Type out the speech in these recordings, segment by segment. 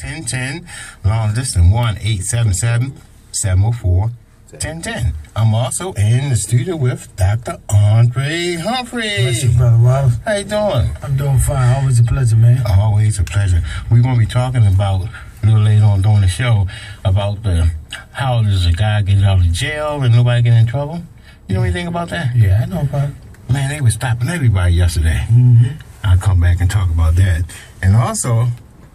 1010, long distance 1-877-704-1010. I'm also in the studio with Dr. Andre Humphrey. Bless you, Brother Ross. How you doing? I'm doing fine. Always a pleasure, man. Always a pleasure. We're going to be talking about, a little later on during the show, about how does a guy get out of jail and nobody get in trouble? You know anything about that? Yeah, I know about it. Man, they were stopping everybody yesterday. Mm-hmm. I'll come back and talk about that. And also,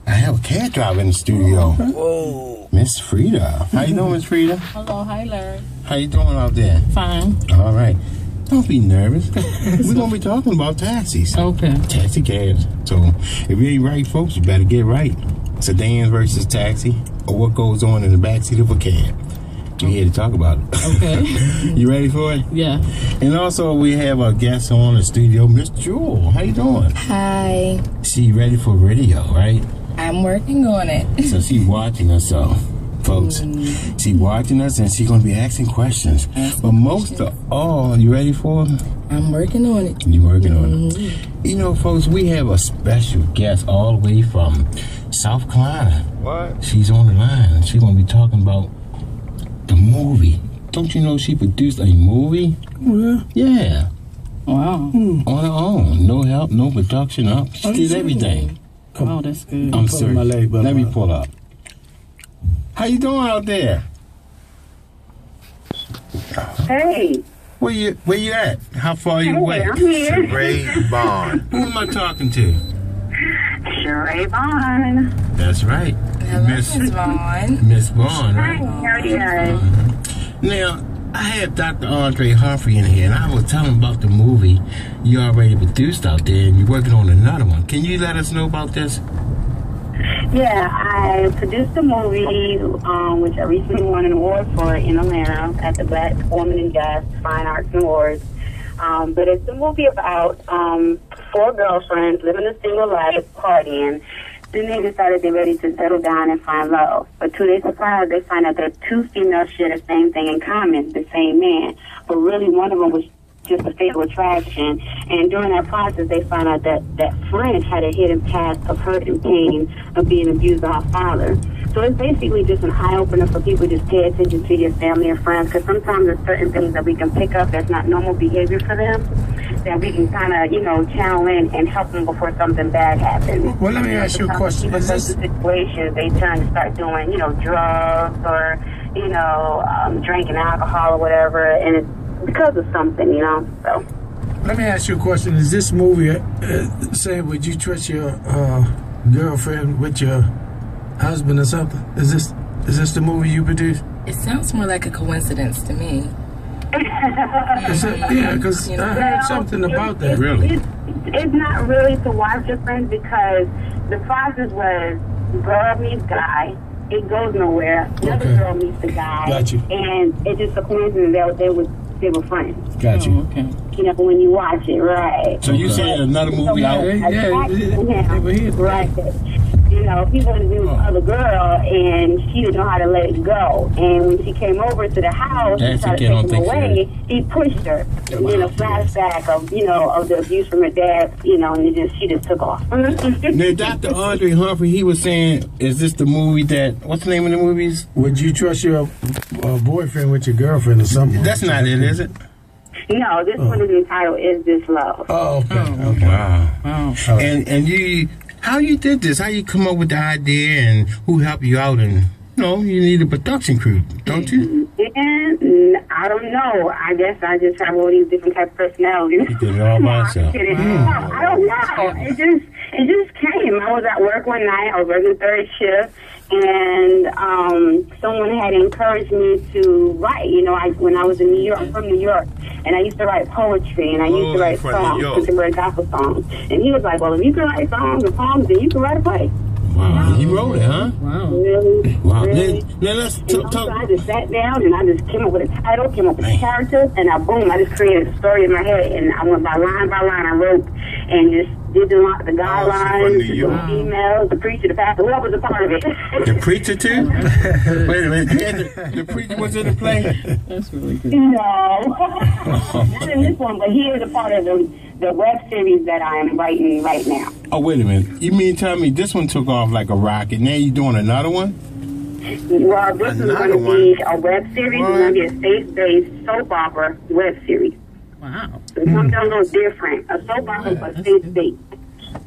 I have a cab driver in the studio. Whoa. Miss Frida. How you doing, Miss Frida? Hello, hi, Larry. How you doing out there? Fine. All right. Don't be nervous. We're going to be talking about taxis. Okay. Taxi cabs. So, if you ain't right, folks, you better get right. Sedans versus taxi, or what goes on in the backseat of a cab. We're here to talk about it. Okay. You ready for it? Yeah. And also, we have a guest on the studio, Miss Jewel. How you doing? Hi. She ready for radio, right? I'm working on it. So she's watching us, so folks. She's watching us, and she's gonna be asking questions. But most of all, you ready for it? I'm working on it. You working on it? You know, folks, we have a special guest all the way from South Carolina. What? She's on the line, and she's gonna be talking about the movie. Don't you know she produced a movie? Yeah. Yeah. Wow. On her own. No help, no production up. She did everything. Oh, that's good. I'm Pull serious. my leg, brother. Let me pull up. How you doing out there? Hey. Where you at? How far are you away? I'm here. Charay Vaughn. Who am I talking to? Charay Vaughn. That's right. Hello, Miss Vaughn. Miss Vaughn, Hi, right? how are you guys? Now, I have Dr. Andre Humphrey in here, and I was telling him about the movie you already produced out there, and you're working on another one. Can you let us know about this? Yeah, I produced a movie, which I recently won an award for in Atlanta at the Black Woman in Jazz Fine Arts Awards. But it's a movie about 4 girlfriends living a single life, partying. Then they decided they're ready to settle down and find love. But to their surprise, they find out that 2 females share the same thing in common, the same man. But really, one of them was just a fatal attraction. And during that process, they found out that that friend had a hidden past of hurt and pain of being abused by her father. So it's basically just an eye-opener for people to just pay attention to your family and friends, because sometimes there's certain things that we can pick up that's not normal behavior for them, that we can kind of, channel in and help them before something bad happens. Well, let me ask you a question. Is this... situations, they turn to start doing, drugs or, drinking alcohol or whatever, and it's because of something, so. Let me ask you a question. Is this movie saying, would you trust your girlfriend with your husband or something? Is this the movie you produced? It sounds more like a coincidence to me. Yeah, because I heard something about that. Really? It's not really to watch your friends, because the process was girl meets guy. It goes nowhere. Another girl meets the guy. Got you. And it's just a coincidence that they were friends. Got you. Okay. When you watch it, right? So you saying another movie out? Right. He wanted to be with the other girl, and she didn't know how to let it go. And when she came over to the house and tried to take him away, he pushed her. And then a flashback of the abuse from her dad, and she just took off. Now, Dr. Andre Humphrey, he was saying, is this the movie what's the name of the movies? Would you trust your boyfriend with your girlfriend or something? That's not it, is it? No, this one is entitled "Is This Love?" Oh, okay. Okay. Wow. Right. And you, how you did this? How you come up with the idea, and who helped you out? And you need a production crew, don't you? And I don't know. I guess I just have all these different types of personalities. You did it all by yourself. I don't know. It just came. I was at work one night. I was working 3rd shift. And someone had encouraged me to write. When I was in New York, I'm from New York, and I used to write poetry, and I used to write songs, contemporary gospel songs. And he was like, well, if you can write songs and poems, then you can write a play. Wow, he wrote it, huh? Wow. Really? Wow. Really? Now let's talk. So I just sat down, and I just came up with a title, came up with characters, and I just created a story in my head, and I went by line, I wrote, and just did the guidelines, the females, the preacher, the pastor, whoever was a part of it. The preacher too? Wait a minute, the preacher was in the play? That's really good. No, not in this one, but he is a part of the web series that I am writing right now. Oh, wait a minute. You mean tell me this one took off like a rocket? Now you doing another one? Well, this is going to be a web series. It's going to be a faith-based soap opera web series. Wow. So something a little different. A soap opera, but faith-based.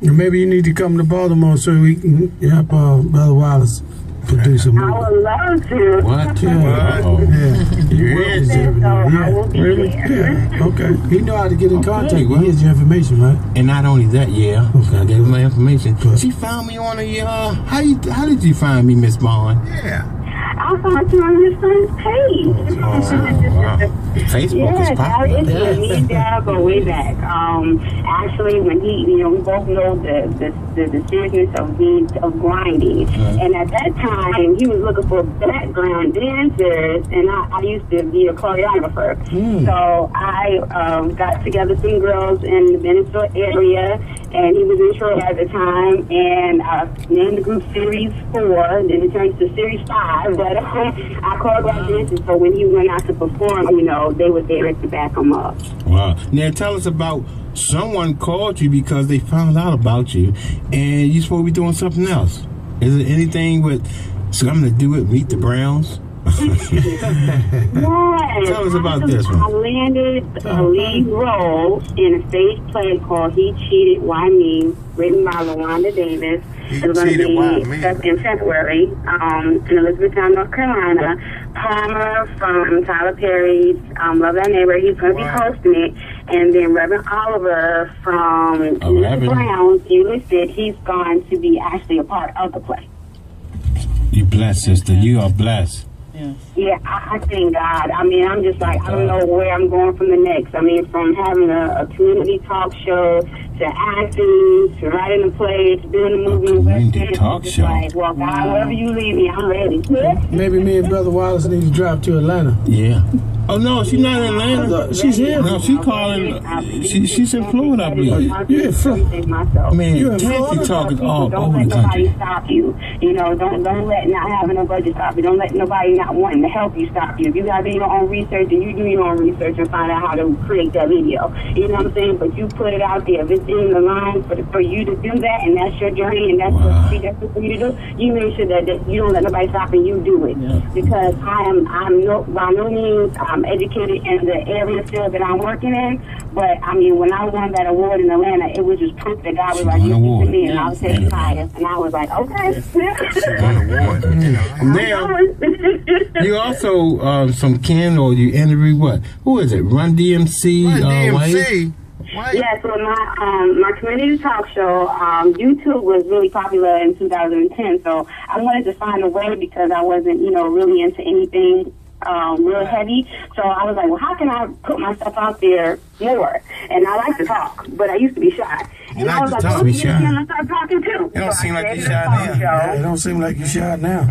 Maybe you need to come to Baltimore so we can help Brother Wallace produce a movie. I would love to. What? Yeah. Oh. Yeah. You is. So I will be Really? there. Yeah. Okay. He know how to get in contact. well. He has your information, right? And not only that, yeah, Okay. I gave her my information. Good. She found me on a how did you find me, Miss Vaughn? Yeah. I found you on your son's page. Wow. Facebook is popular. It's me and Dad go way back. Actually, when we both know the seriousness of grinding. And at that time, he was looking for background dancers, and I used to be a choreographer. So I got together some girls in the Minnesota area, and he was in Troy at the time, and I named the group Series 4, then it turned to Series 5, but I choreographed dances, so when he went out to perform, they were there to back him up. Wow. Now tell us about someone called you because they found out about you, and you're supposed to be doing something else. Is it anything with something to do with Meet the Browns? Yes. Tell us about this one. I landed a lead role in a stage play called He Cheated, Why Me, written by LaWanda Davis. It's going to be in February in Elizabethtown, North Carolina. Palmer from Tyler Perry's Love That Neighbor, he's going to be hosting it. And then Reverend Oliver from the Browns, you listed, he's going to be actually a part of the play. You blessed, sister. You are blessed. Yeah, I thank God. I mean, I'm just like, I don't know where I'm going from the next. I mean, from having a community talk show to acting to writing a play to doing a movie. Community talk show. Like, well, God, wherever you leave me, I'm ready. Maybe me and Brother Wallace need to drive to Atlanta. Yeah. Oh, no, she's not in Atlanta. She's here. No, she's calling. She's in Florida, I believe. You're in Florida. Man, You're in Taxi Florida? talk is all Don't over let the country. nobody stop you. Don't let not having a budget stop you. Don't let nobody not wanting to help you stop you. If you gotta do your own research, and you do your own research and find out how to create that video. You know what I'm saying? But you put it out there. If it's in the line for you to do that, and that's your journey, and that's what for you to do, you make sure that you don't let nobody stop and you do it. Yeah. Because I'm by no means I'm educated in the area field that I'm working in, but I mean when I won that award in Atlanta, it was just proof that God was like, you to me, and I was taking higher, and I was like, okay. Now, you also some Ken, or you interview what? Who is it? Run DMC. DMC. Yeah, so my community talk show, YouTube was really popular in 2010, so I wanted to find a way because I wasn't, really into anything real heavy. So I was like, well, how can I put myself out there more? And I like to talk, but I used to be shy. And I was like, well, let's start talking too. It don't seem like you're shy now. It don't seem like you're shy now.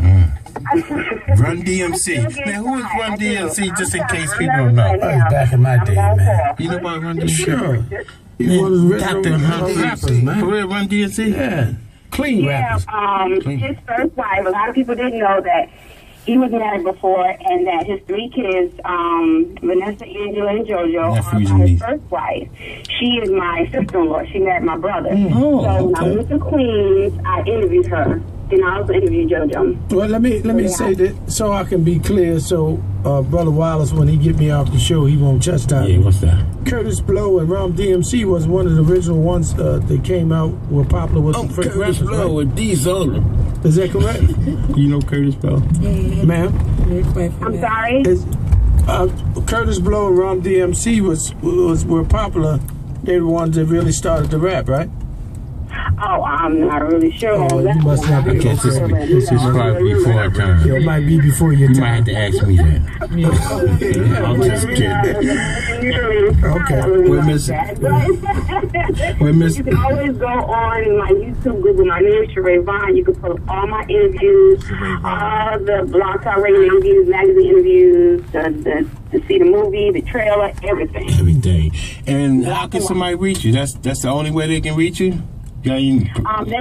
Run DMC. Now, who is Run DMC, just in case people don't know? That was back in my day, man. You know about Run DMC? Sure. He was Dr. rappers, man. For real, Run DMC? Yeah. Clean rappers. His first wife, a lot of people didn't know that he was married before, and that his 3 kids, Vanessa, Angela, and JoJo, are his first wife. She is my sister-in-law. She married my brother. So when I went to Queens, I interviewed her, and I also interviewed JoJo. Well, let me say that so I can be clear. So, Brother Wallace, when he get me off the show, he won't chastise me. Yeah, what's that? Curtis Blow and Rum DMC was one of the original ones that came out, were popular with some Frank Curtis rappers, Blow with Diesel. Is that correct? You know Curtis Blow? Ma'am? I'm sorry? Curtis Blow and Rum DMC were popular. They were the ones that really started the rap, right? Oh, I'm not really sure. Oh, you must not be. This is probably before our time. Yeah, it might be before your You time. might have to ask me that. I'm just kidding. Okay. You can always go on my YouTube, Google my name, Charay Vaughn. You can post all my interviews, all the Blog Talk Radio interviews, magazine interviews, to see the movie, the trailer, everything. Every day. And how can somebody reach you? That's the only way they can reach you? They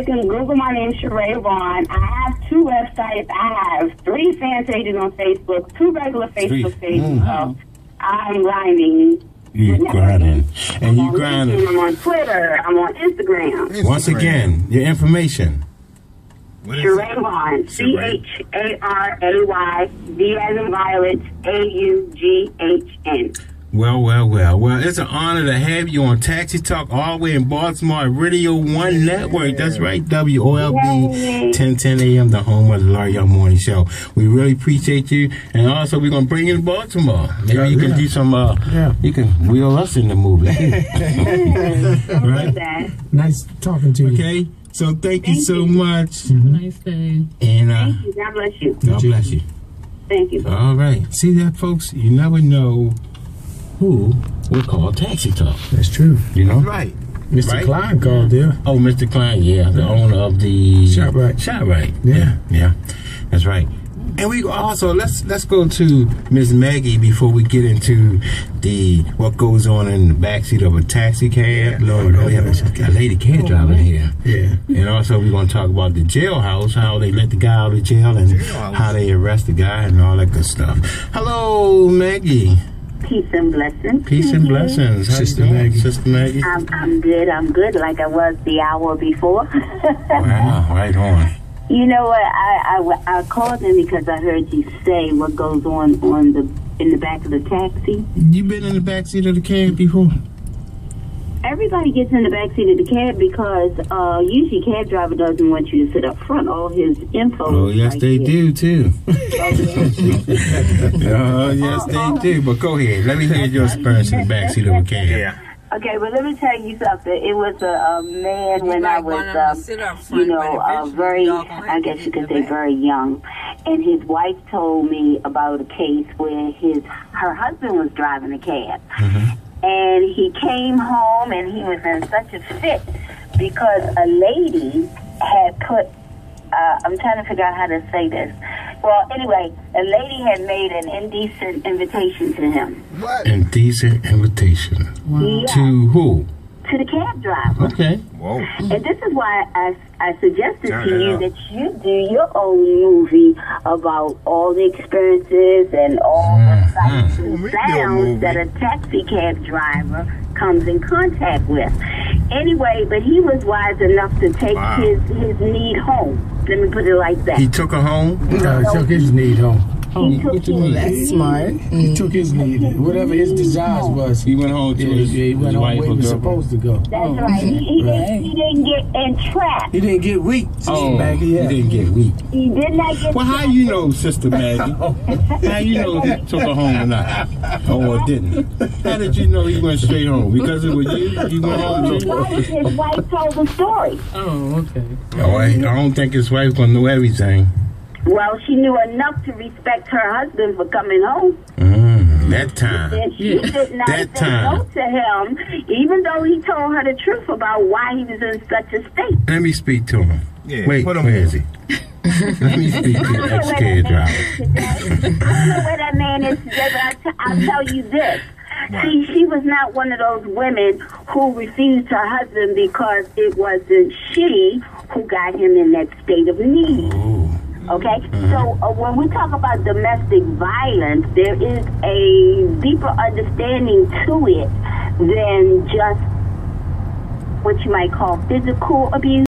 can Google my name, Charay Vaughn. I have 2 websites. I have 3 fan pages on Facebook, 2 regular Facebook pages. So I'm grinding You grinding. And you grinding. I'm on Twitter. I'm on Instagram. Once again, your information. Charay Vaughn. Charay. V as in Violet. AUGHN. Well, it's an honor to have you on Taxi Talk all the way in Baltimore, Radio 1 Network. That's right, WOLB 1010 AM, the home of the Larry Young Morning Show. We really appreciate you. And also, we're going to bring you to Baltimore. Maybe you can do some, you can wheel us in the movie. Right? Nice talking to you. Okay, so thank you so much. Have a nice day. And Thank you. God bless you. God bless you. Thank you. All right. See that, folks? You never know who will call Taxi Talk. That's true. You know? Right. Mr. Right? Klein called there. Oh, Mr. Klein, yeah, the owner of the ShopRite. ShopRite. Yeah. That's right. And we also let's go to Miss Maggie before we get into what goes on in the backseat of a taxi cab. Lord, we have a lady cab driver here. Yeah. And also we're gonna talk about the jailhouse, how they let the guy out of jail, and how they arrest the guy and all that good stuff. Hello, Maggie. Peace and blessings. Peace and blessings. How Sister you doing, Maggie. Sister Maggie? I'm good, like I was the hour before. Wow, right on. You know what? I called in because I heard you say what goes on in the back of the taxi. You been in the backseat of the cab before? Everybody gets in the backseat of the cab because usually cab driver doesn't want you to sit up front. All his info. Oh, yes, right they here. do, too. Oh, yes, they do. But go ahead. Let me hear your experience in the backseat of a cab. Yeah. Okay, well, let me tell you something. It was a man when I was, very, I guess you could say very young. And his wife told me about a case where her husband was driving a cab. Mm-hmm. And he came home and he was in such a fit because a lady had put, I'm trying to figure out how to say this. Well, anyway, a lady had made an indecent invitation to him. What? Indecent invitation. Yeah, To who? to the cab driver. Okay. Whoa. And this is why I suggested Turn to it you up. that you do your own movie about all the experiences and all the sights Well, and we do a sounds movie. that a taxi cab driver comes in contact with. Anyway, but he was wise enough to take Wow. his need home. Let me put it like that. He took her home? No, he took his need home. He took what you his mean? That's smart. He took his need. Whatever his desires was. He went home to He went his on wife where he or was girlfriend. supposed to go. That's right. He didn't get entrapped. He didn't get weak, Sister Oh, Maggie. he Yeah. didn't get weak. He did not get Well, how you know, Sister Maggie? How you know he took her home or not? Or didn't? How did you know he went straight home? Because it was you? You went home too? His wife told the story. Oh, okay. Oh, I don't think his wife gonna know everything. Well, she knew enough to respect her husband for coming home. That time. And she did not That say time. no to him, even though he told her the truth about why he was in such a state. Let me speak to him. Yeah, Wait, put him where on. is he? Let me speak to the ex-cab driver. I don't know where that man is today, but I'll tell you this. See, she was not one of those women who refused her husband because it wasn't she who got him in that state of need. Okay? So when we talk about domestic violence, there is a deeper understanding to it than just what you might call physical abuse.